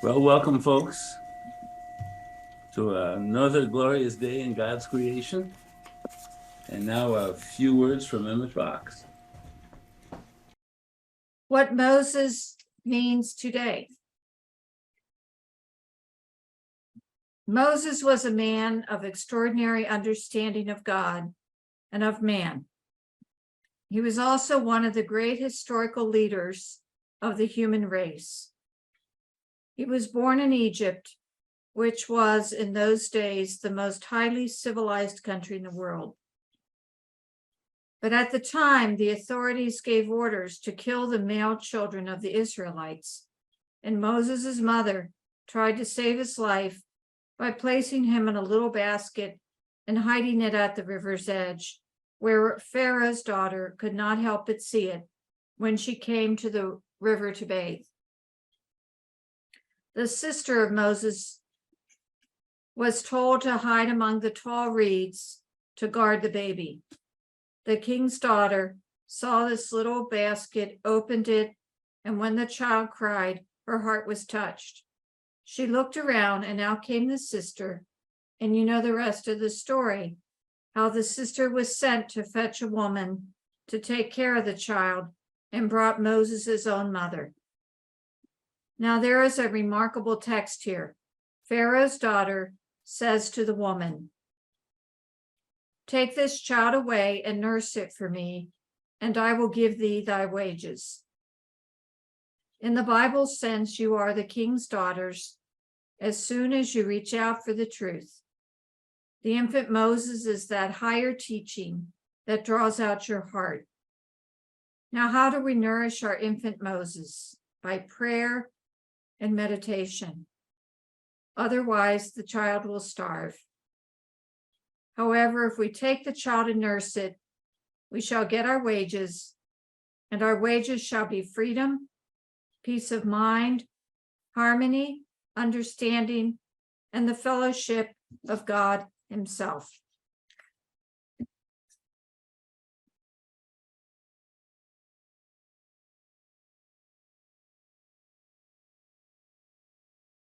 Well, welcome, folks, to another glorious day in God's creation. And now a few words from Emmett Fox. What Moses means today. Moses was a man of extraordinary understanding of God and of man. He was also one of the great historical leaders of the human race. He was born in Egypt, which was in those days the most highly civilized country in the world. But at the time, the authorities gave orders to kill the male children of the Israelites, and Moses' mother tried to save his life by placing him in a little basket and hiding it at the river's edge, where Pharaoh's daughter could not help but see it when she came to the river to bathe. The sister of Moses was told to hide among the tall reeds to guard the baby. The king's daughter saw this little basket, opened it, and when the child cried, her heart was touched. She looked around, and out came the sister, and you know the rest of the story, how the sister was sent to fetch a woman to take care of the child and brought Moses' own mother. Now there is a remarkable text here. Pharaoh's daughter says to the woman, "Take this child away and nurse it for me, and I will give thee thy wages." In the Bible sense, you are the king's daughters as soon as you reach out for the truth. The infant Moses is that higher teaching that draws out your heart. Now, how do we nourish our infant Moses? By prayer and meditation. Otherwise, the child will starve. However, if we take the child and nurse it, we shall get our wages, and our wages shall be freedom, peace of mind, harmony, understanding, and the fellowship of God Himself.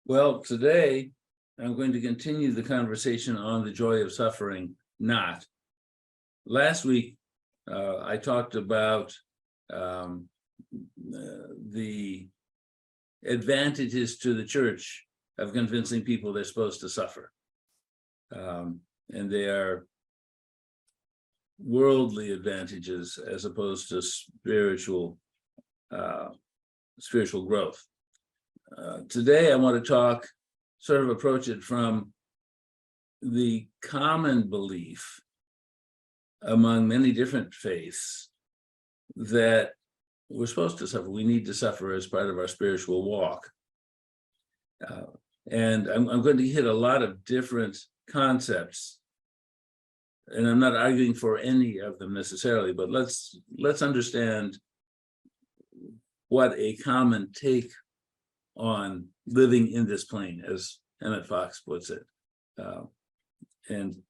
Well, today I'm going to continue the conversation on the joy of suffering not. Last week, I talked about the advantages to the church of convincing people they're supposed to suffer. And they are worldly advantages as opposed to spiritual growth. Today, I want to talk, sort of approach it from the common belief among many different faiths that we're supposed to suffer. We need to suffer as part of our spiritual walk. And I'm going to hit a lot of different concepts, and I'm not arguing for any of them necessarily, but let's understand what a common take on living in this plane, as Emmett Fox puts it, and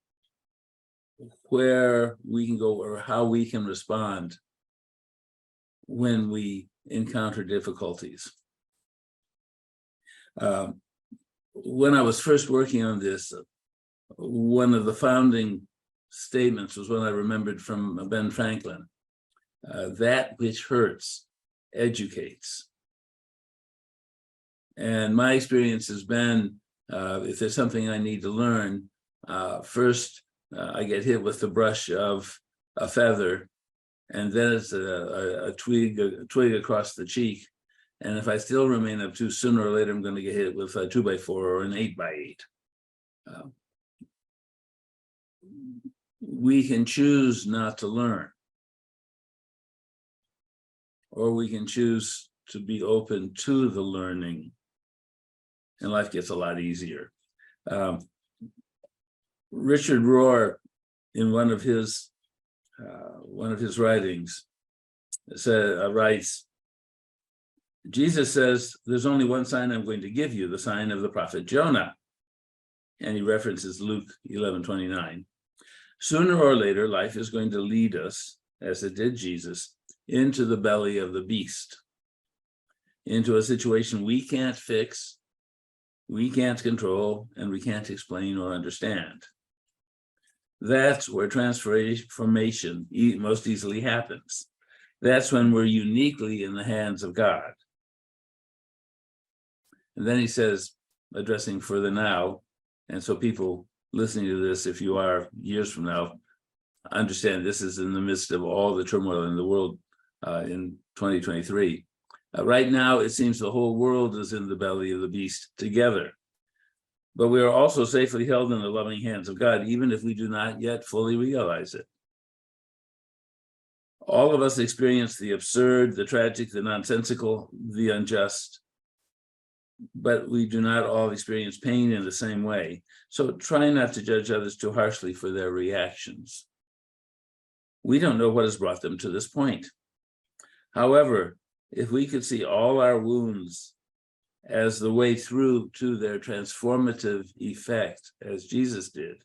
where we can go or how we can respond when we encounter difficulties. When I was first working on this, one of the founding statements was one I remembered from Ben Franklin: that which hurts educates. And my experience has been, if there's something I need to learn, first I get hit with the brush of a feather, and then it's a twig across the cheek. And if I still remain obtuse, sooner or later I'm going to get hit with a 2x4 or an 8x8. We can choose not to learn, or we can choose to be open to the learning, and life gets a lot easier. Richard Rohr, in one of his writings, writes, Jesus says, "There's only one sign I'm going to give you, the sign of the prophet Jonah." And he references Luke 11:29. Sooner or later, life is going to lead us, as it did Jesus, into the belly of the beast, into a situation we can't fix, we can't control, and we can't explain or understand. That's where transformation most easily happens. That's when we're uniquely in the hands of God. And then he says, addressing further now, and so people listening to this, if you are years from now, understand this is in the midst of all the turmoil in the world in 2023. Right now, it seems the whole world is in the belly of the beast together. But we are also safely held in the loving hands of God, even if we do not yet fully realize it. All of us experience the absurd, the tragic, the nonsensical, the unjust, but we do not all experience pain in the same way. So try not to judge others too harshly for their reactions. We don't know what has brought them to this point. However, if we could see all our wounds as the way through to their transformative effect, as Jesus did,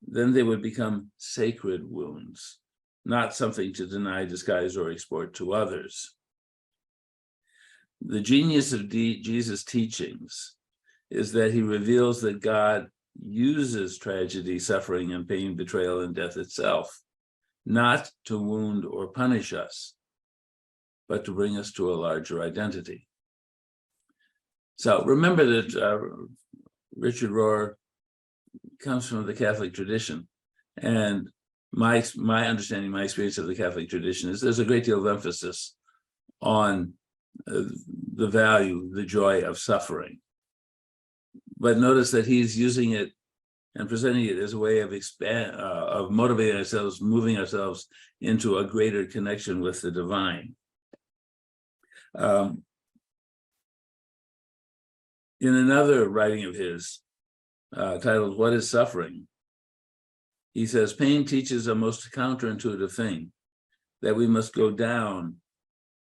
then they would become sacred wounds, not something to deny, disguise, or export to others. The genius of Jesus' teachings is that he reveals that God uses tragedy, suffering, and pain, betrayal, and death itself, not to wound or punish us, but to bring us to a larger identity. So remember that Richard Rohr comes from the Catholic tradition, and my understanding, my experience of the Catholic tradition is there's a great deal of emphasis on the value, the joy of suffering. But notice that he's using it and presenting it as a way of motivating ourselves, moving ourselves into a greater connection with the divine. In another writing of his, titled "What is Suffering?" he says, pain teaches a most counterintuitive thing, that we must go down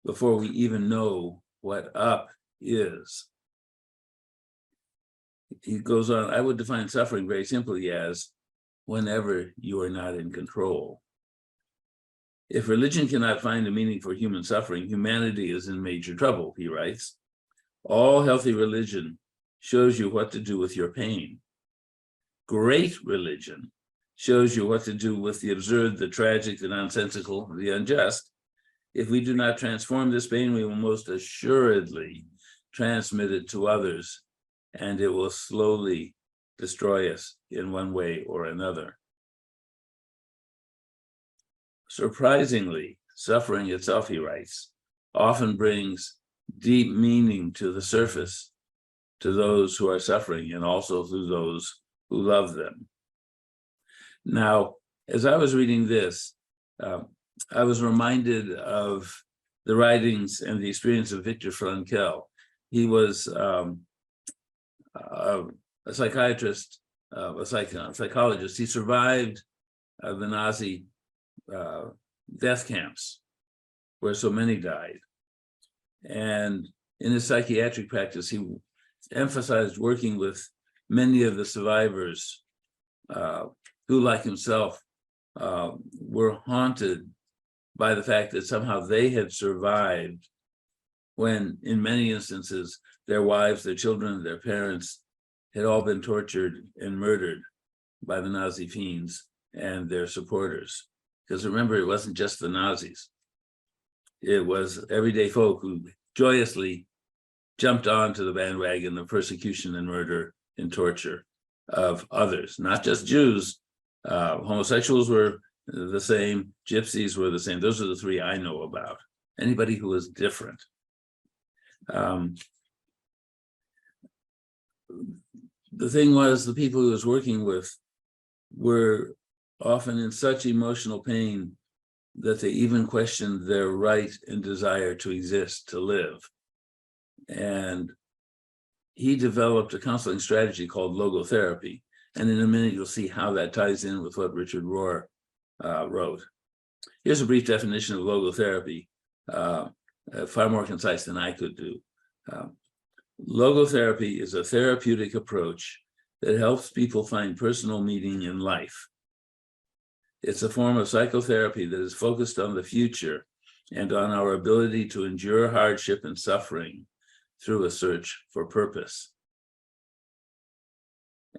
before we even know what up is. He goes on, I would define suffering very simply as whenever you are not in control. If religion cannot find a meaning for human suffering, humanity is in major trouble, he writes. All healthy religion shows you what to do with your pain. Great religion shows you what to do with the absurd, the tragic, the nonsensical, the unjust. If we do not transform this pain, we will most assuredly transmit it to others, and it will slowly destroy us in one way or another. Surprisingly, suffering itself, he writes, often brings deep meaning to the surface to those who are suffering and also to those who love them. Now, as I was reading this, I was reminded of the writings and the experience of Viktor Frankl. He was a psychiatrist, a psychologist. He survived the Nazi death camps where so many died. And in his psychiatric practice, he emphasized working with many of the survivors who, like himself, were haunted by the fact that somehow they had survived when, in many instances, their wives, their children, their parents had all been tortured and murdered by the Nazi fiends and their supporters. Because remember, it wasn't just the Nazis. It was everyday folk who joyously jumped onto the bandwagon of persecution and murder and torture of others, not just Jews. Homosexuals were the same, gypsies were the same. Those are the three I know about. Anybody who was different. The thing was, the people he was working with were often in such emotional pain that they even questioned their right and desire to exist, to live. And he developed a counseling strategy called logotherapy. And in a minute, you'll see how that ties in with what Richard Rohr wrote. Here's a brief definition of logotherapy, far more concise than I could do. Logotherapy is a therapeutic approach that helps people find personal meaning in life. It's a form of psychotherapy that is focused on the future and on our ability to endure hardship and suffering through a search for purpose.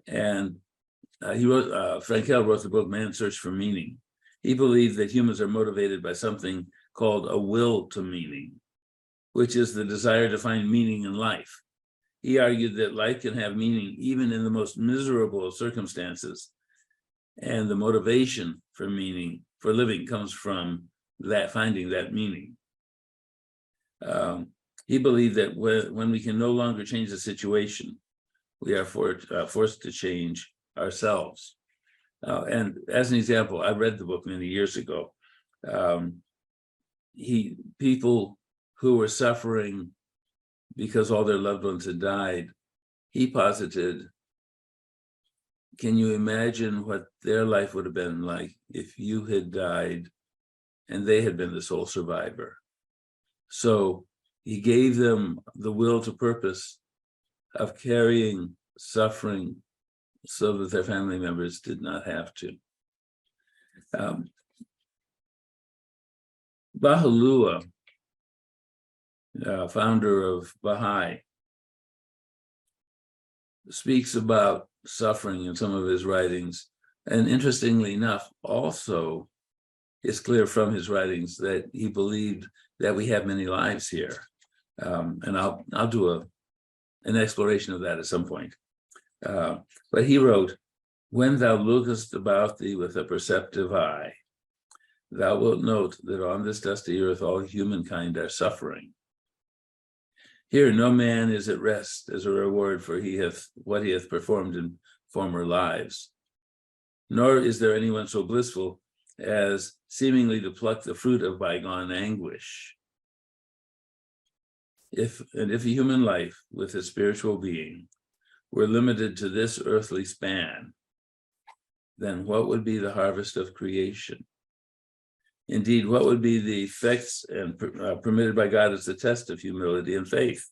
And Frankel wrote the book, Man's Search for Meaning. He believed that humans are motivated by something called a will to meaning, which is the desire to find meaning in life. He argued that life can have meaning even in the most miserable of circumstances, and the motivation for meaning, for living, comes from that, finding that meaning. He believed that when we can no longer change the situation, we are forced to change ourselves. And as an example, I read the book many years ago. People who were suffering because all their loved ones had died, he posited, can you imagine what their life would have been like if you had died and they had been the sole survivor? So he gave them the will to purpose of carrying suffering so that their family members did not have to. Baha'u'llah, founder of Baha'i, speaks about suffering in some of his writings. And interestingly enough, also it's clear from his writings that he believed that we have many lives here. And I'll do an exploration of that at some point. But he wrote, when thou lookest about thee with a perceptive eye, thou wilt note that on this dusty earth all humankind are suffering. Here no man is at rest as a reward for what he hath performed in former lives. Nor is there anyone so blissful as seemingly to pluck the fruit of bygone anguish. If a human life with a spiritual being were limited to this earthly span, then what would be the harvest of creation? Indeed, what would be the effects and permitted by God as the test of humility and faith?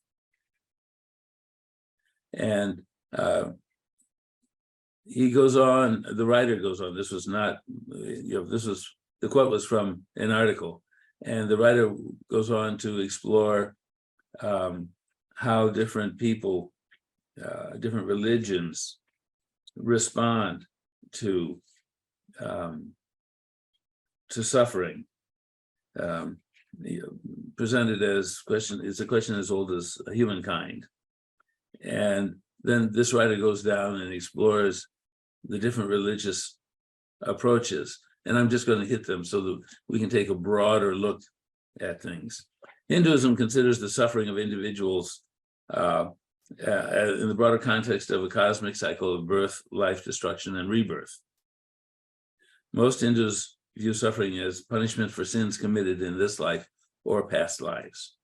And he goes on, the writer goes on, this was not, the quote was from an article, and the writer goes on to explore how different people, different religions respond to suffering, presented as it's a question as old as humankind. And then this writer goes down and explores the different religious approaches. And I'm just going to hit them so that we can take a broader look at things. Hinduism considers the suffering of individuals in the broader context of a cosmic cycle of birth, life, destruction, and rebirth. Most Hindus view suffering as punishment for sins committed in this life or past lives.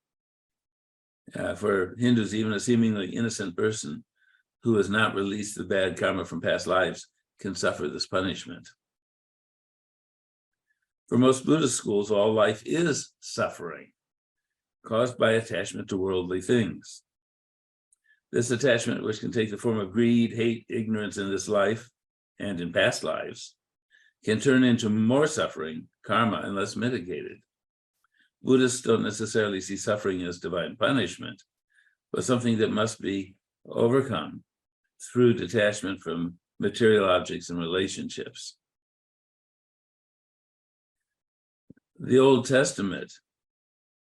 For Hindus, even a seemingly innocent person who has not released the bad karma from past lives can suffer this punishment. For most Buddhist schools, all life is suffering caused by attachment to worldly things. This attachment, which can take the form of greed, hate, ignorance in this life and in past lives, can turn into more suffering, karma, unless mitigated. Buddhists don't necessarily see suffering as divine punishment, but something that must be overcome through detachment from material objects and relationships. The Old Testament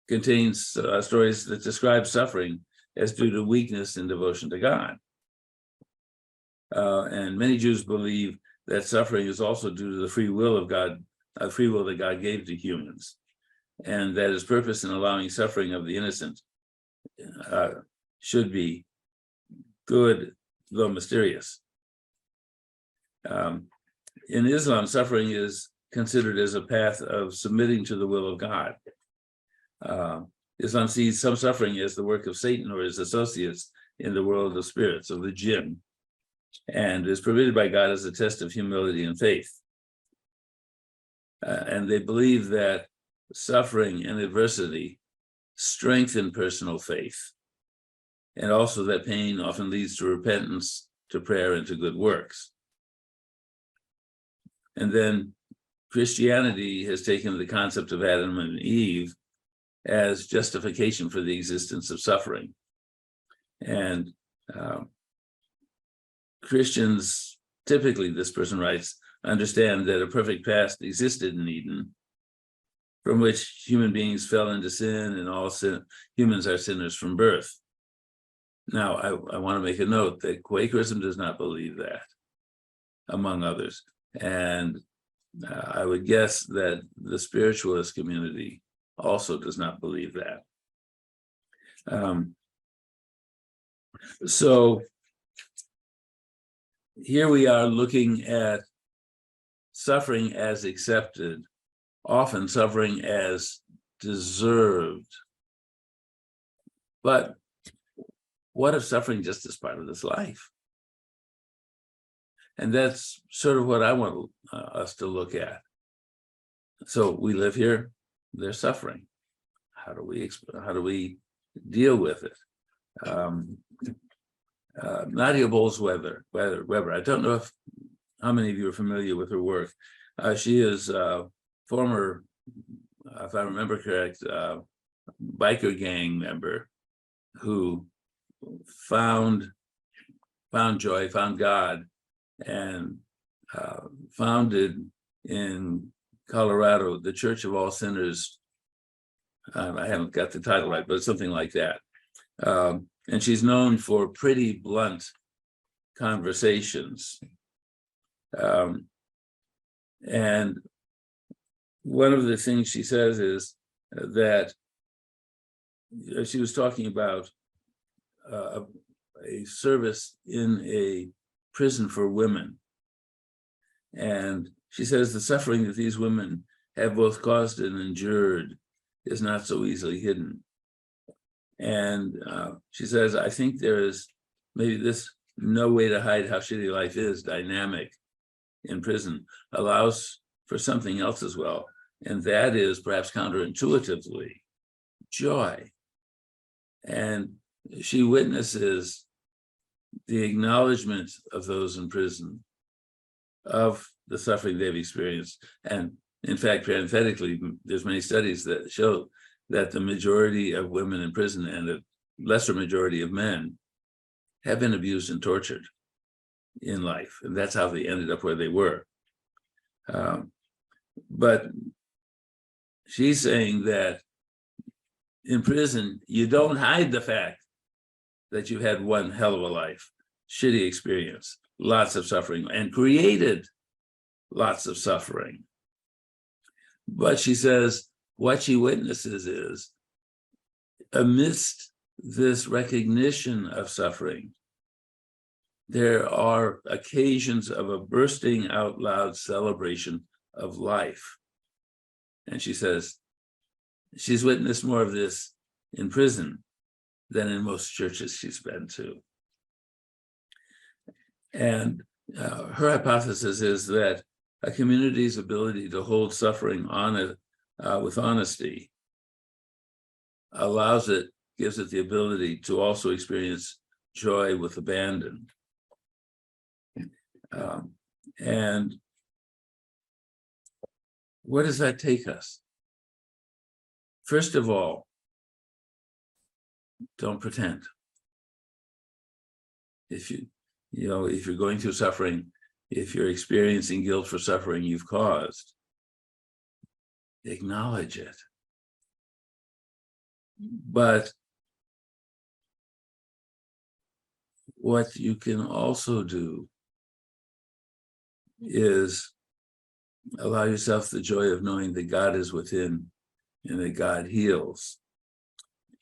contains stories that describe suffering as due to weakness in devotion to God. And many Jews believe that suffering is also due to the free will of God, free will that God gave to humans, and that his purpose in allowing suffering of the innocent should be good, though mysterious. In Islam, suffering is considered as a path of submitting to the will of God. Islam sees some suffering as the work of Satan or his associates in the world of spirits, of the jinn, and is permitted by God as a test of humility and faith. And they believe that suffering and adversity strengthen personal faith, and also that pain often leads to repentance, to prayer, and to good works. And then Christianity has taken the concept of Adam and Eve as justification for the existence of suffering. And Christians, typically, this person writes, understand that a perfect past existed in Eden, from which human beings fell into sin, and all humans are sinners from birth. Now, I want to make a note that Quakerism does not believe that, among others. And I would guess that the spiritualist community also does not believe that. So here we are looking at suffering as accepted, often suffering as deserved. But what if suffering just is part of this life? And that's sort of what I want us to look at. So we live here, there's suffering. How do we deal with it? Nadia Bolz-Weber, I don't know how many of you are familiar with her work. She is a former, if I remember correct, biker gang member who found joy, found God, and founded in Colorado the Church of All Sinners. I haven't got the title right, but it's something like that. And she's known for pretty blunt conversations. And one of the things she says is that she was talking about a service in a prison for women. And she says the suffering that these women have both caused and endured is not so easily hidden. And she says, I think there is maybe this no way to hide how shitty life is dynamic in prison allows for something else as well. And that is perhaps counterintuitively joy. And she witnesses the acknowledgement of those in prison of the suffering they've experienced. And in fact, parenthetically, there's many studies that show that the majority of women in prison and a lesser majority of men have been abused and tortured in life. And that's how they ended up where they were. But she's saying that in prison, you don't hide the fact that you had one hell of a life, shitty experience, lots of suffering, and created lots of suffering. But she says what she witnesses is, amidst this recognition of suffering, there are occasions of a bursting out loud celebration of life. And she says she's witnessed more of this in prison than in most churches she's been to. And her hypothesis is that a community's ability to hold suffering on it with honesty gives it the ability to also experience joy with abandon. And where does that take us? First of all, don't pretend. If you're going through suffering, if you're experiencing guilt for suffering you've caused, acknowledge it. But what you can also do is allow yourself the joy of knowing that God is within and that God heals.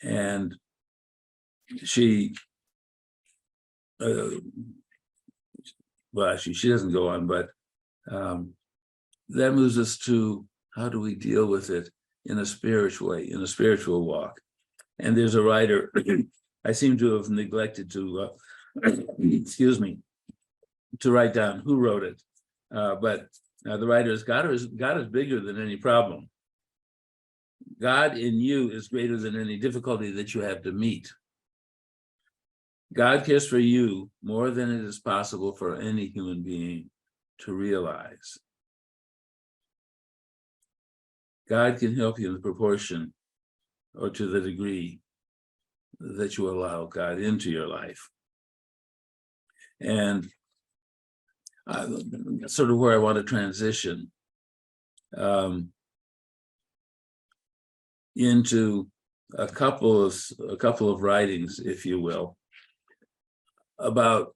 And she doesn't go on, but that moves us to how do we deal with it in a spiritual way, in a spiritual walk. And there's a writer, I seem to have neglected to, excuse me, to write down who wrote it. But the writer is, God is bigger than any problem. God in you is greater than any difficulty that you have to meet. God cares for you more than it is possible for any human being to realize. God can help you in the proportion or to the degree that you allow God into your life. And sort of where I want to transition into a couple of writings, if you will, about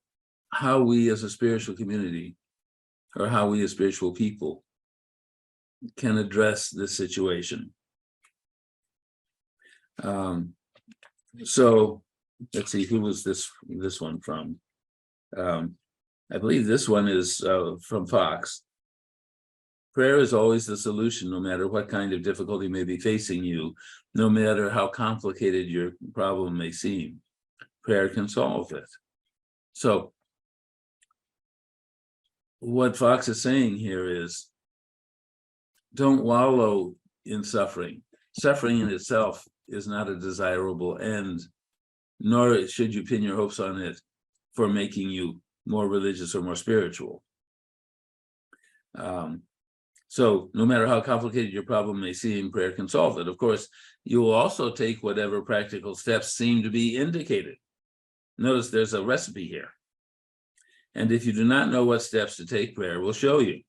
how we as a spiritual community, or how we as spiritual people, can address this situation. So let's see, who was this one from? I believe this one is from Fox. Prayer is always the solution, no matter what kind of difficulty may be facing you, no matter how complicated your problem may seem. Prayer can solve it. So what Fox is saying here is, don't wallow in suffering. Suffering in itself is not a desirable end, nor should you pin your hopes on it for making you more religious or more spiritual. So no matter how complicated your problem may seem, prayer can solve it. Of course, you will also take whatever practical steps seem to be indicated. Notice there's a recipe here. And if you do not know what steps to take, prayer will show you.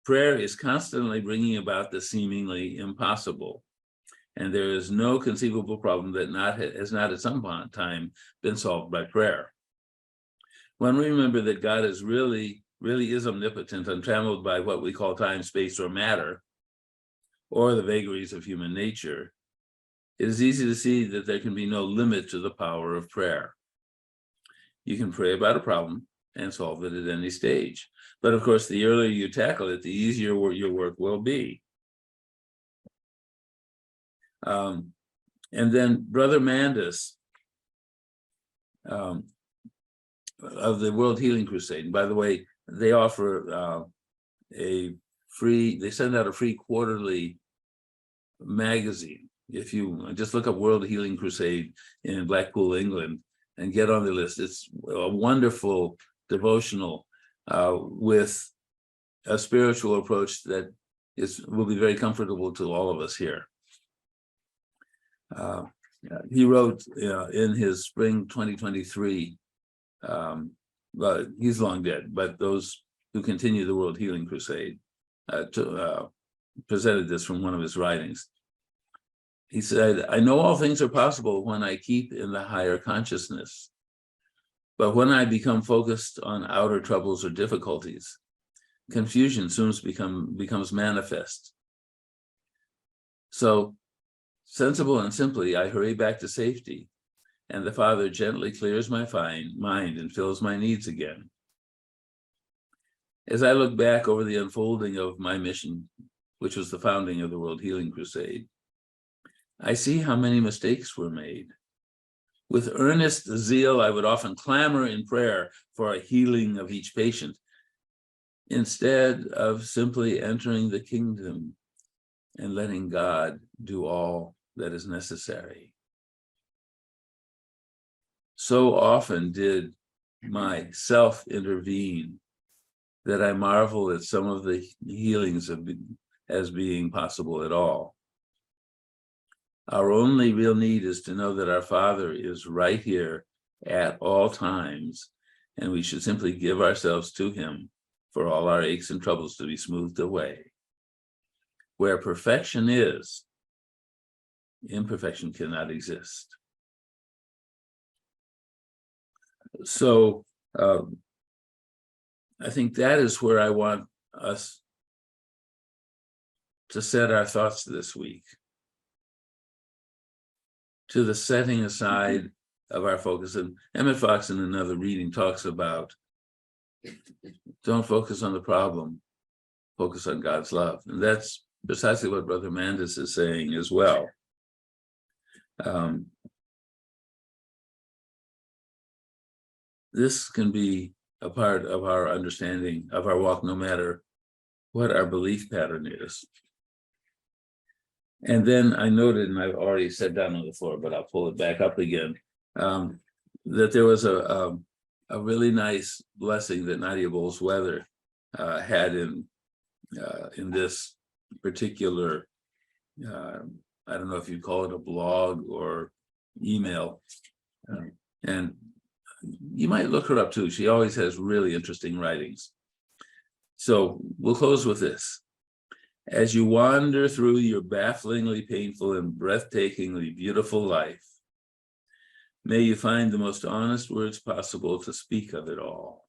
Prayer is constantly bringing about the seemingly impossible. And there is no conceivable problem that has not at some time been solved by prayer. When we remember that God is really is omnipotent, untrammeled by what we call time, space, or matter, or the vagaries of human nature, it is easy to see that there can be no limit to the power of prayer. You can pray about a problem and solve it at any stage. But of course, the earlier you tackle it, the easier your work will be. And then Brother Mandus of the World Healing Crusade, and by the way, they offer they send out a free quarterly magazine. If you just look up World Healing Crusade in Blackpool, England, and get on the list, it's a wonderful devotional with a spiritual approach that will be very comfortable to all of us here. He wrote in his spring 2023, well, he's long dead, but those who continue the World Healing Crusade presented this from one of his writings. He said, "I know all things are possible when I keep in the higher consciousness, but when I become focused on outer troubles or difficulties, confusion soon becomes manifest. So, sensible and simply, I hurry back to safety, and the Father gently clears my mind and fills my needs again. As I look back over the unfolding of my mission, which was the founding of the World Healing Crusade, I see how many mistakes were made. With earnest zeal, I would often clamor in prayer for a healing of each patient, instead of simply entering the kingdom and letting God do all that is necessary. So often did myself intervene that I marvel at some of the healings as being possible at all. Our only real need is to know that our Father is right here at all times, and we should simply give ourselves to him for all our aches and troubles to be smoothed away. Where perfection is, imperfection cannot exist." So I think that is where I want us to set our thoughts this week, to the setting aside of our focus. And Emmett Fox in another reading talks about, don't focus on the problem, focus on God's love. And that's precisely what Brother Mandus is saying as well. This can be a part of our understanding of our walk, no matter what our belief pattern is. And then I noted, and I've already sat down on the floor, but I'll pull it back up again, that there was a really nice blessing that Nadia Bowles-Weather had in this particular I don't know if you'd call it a blog or email. And you might look her up too. She always has really interesting writings. So we'll close with this. As you wander through your bafflingly painful and breathtakingly beautiful life, may you find the most honest words possible to speak of it all.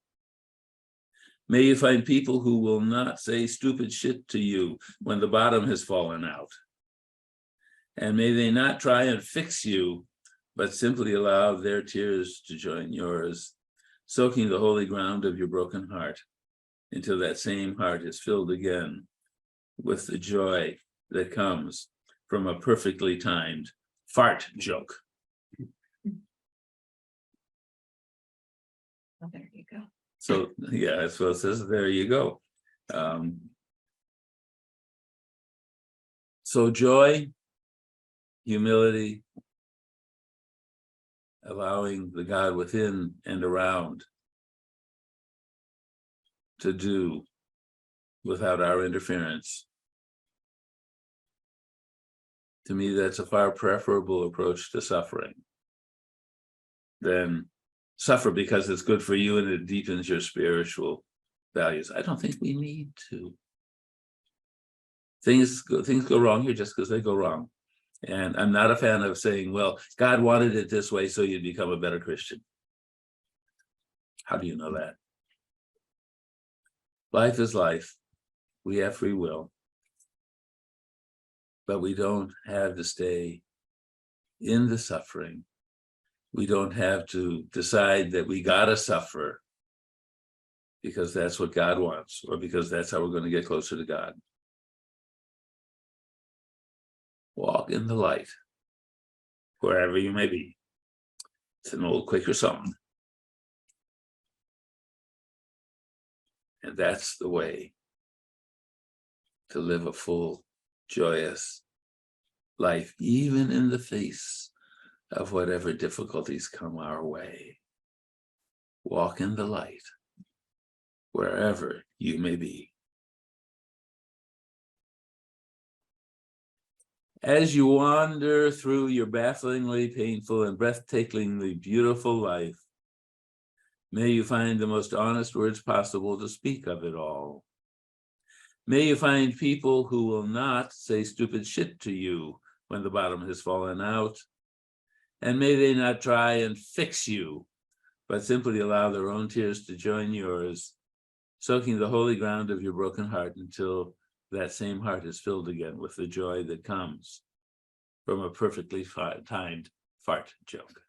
May you find people who will not say stupid shit to you when the bottom has fallen out. And may they not try and fix you, but simply allow their tears to join yours, soaking the holy ground of your broken heart until that same heart is filled again with the joy that comes from a perfectly timed fart joke. Oh, there you go. So, yeah, so it says, there you go. So joy, humility, allowing the God within and around to do without our interference. To me, that's a far preferable approach to suffering than suffer because it's good for you and it deepens your spiritual values. I don't think we need to. Things go wrong here just because they go wrong. And I'm not a fan of saying, well, God wanted it this way so you'd become a better Christian. How do you know that? Life is life. We have free will. But we don't have to stay in the suffering. We don't have to decide that we gotta suffer because that's what God wants, or because that's how we're going to get closer to God. Walk in the light, wherever you may be. It's an old Quaker song. And that's the way to live a full, joyous life, even in the face of whatever difficulties come our way. Walk in the light, wherever you may be. As you wander through your bafflingly painful and breathtakingly beautiful life, may you find the most honest words possible to speak of it all. May you find people who will not say stupid shit to you when the bottom has fallen out. And may they not try and fix you, but simply allow their own tears to join yours, soaking the holy ground of your broken heart until that same heart is filled again with the joy that comes from a perfectly timed fart joke.